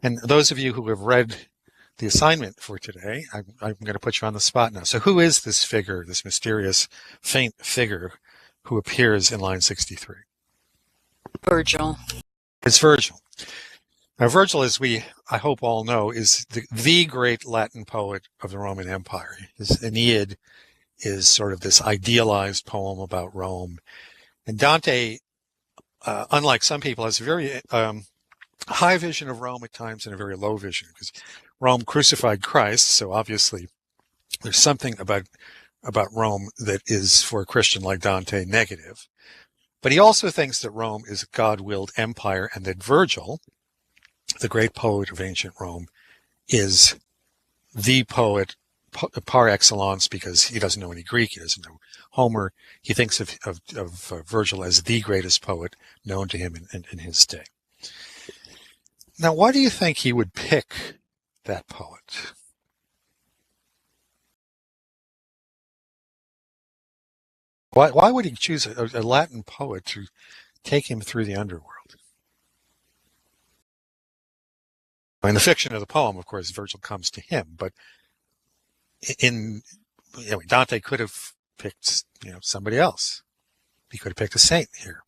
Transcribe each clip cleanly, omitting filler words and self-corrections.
And those of you who have read the assignment for today, I'm going to put you on the spot now. So who is this figure, this mysterious, faint figure who appears in line 63? Virgil. It's Virgil. Now, Virgil, as we, I hope, all know, is the great Latin poet of the Roman Empire. His Aeneid is sort of this idealized poem about Rome. And Dante, unlike some people, has a very high vision of Rome at times and a very low vision, because Rome crucified Christ, so obviously there's something about Rome that is, for a Christian like Dante, negative. But he also thinks that Rome is a God-willed empire, and that Virgil, the great poet of ancient Rome, is the poet par excellence, because he doesn't know any Greek, he doesn't know Homer. He thinks of Virgil as the greatest poet known to him in his day. Now, why do you think he would pick that poet? Why would he choose a Latin poet to take him through the underworld? In the fiction of the poem, of course, Virgil comes to him, but Dante could have picked somebody else. He could have picked a saint here.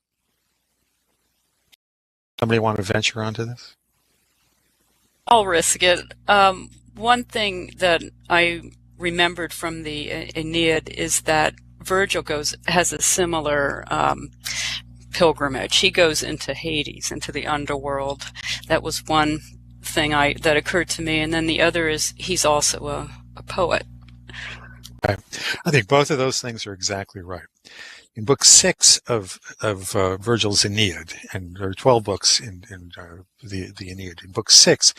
Somebody want to venture onto this? I'll risk it. One thing that I remembered from the Aeneid is that Virgil has a similar pilgrimage. He goes into Hades, into the underworld. That was one thing that occurred to me, and then the other is he's also a poet. Okay. I think both of those things are exactly right. In book 6 of Virgil's Aeneid, and there are 12 books in the Aeneid. In book 6,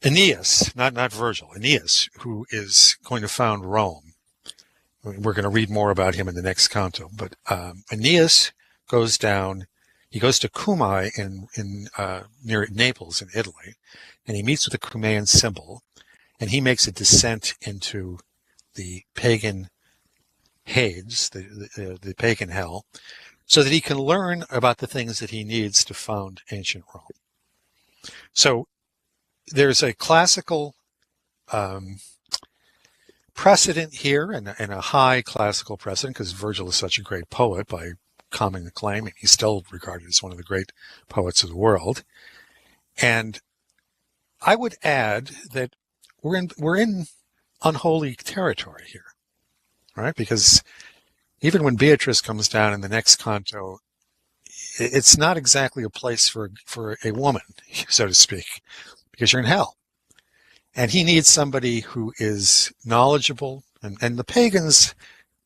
Aeneas, not Virgil, Aeneas, who is going to found Rome. We're going to read more about him in the next canto. But Aeneas goes down. He goes to Cumae near Naples in Italy, and he meets with the Cumaean Sibyl, and he makes a descent into the pagan Hades, the pagan hell, so that he can learn about the things that he needs to found ancient Rome. So there's a classical precedent here, and a high classical precedent, because Virgil is such a great poet by common acclaim, and he's still regarded as one of the great poets of the world. And I would add that we're in unholy territory here, right? Because even when Beatrice comes down in the next canto, it's not exactly a place for a woman, so to speak, because you're in hell. And he needs somebody who is knowledgeable, and the pagans,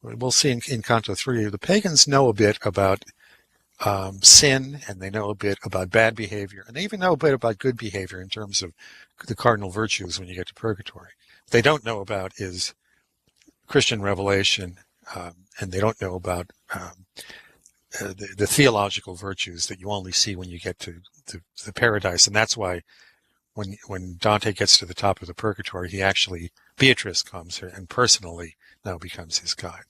we'll see in Canto 3, the pagans know a bit about sin, and they know a bit about bad behavior, and they even know a bit about good behavior in terms of the cardinal virtues when you get to purgatory. What they don't know about is Christian revelation, and they don't know about the theological virtues that you only see when you get to the paradise. And that's why when Dante gets to the top of the purgatory, Beatrice comes here and personally now becomes his guide.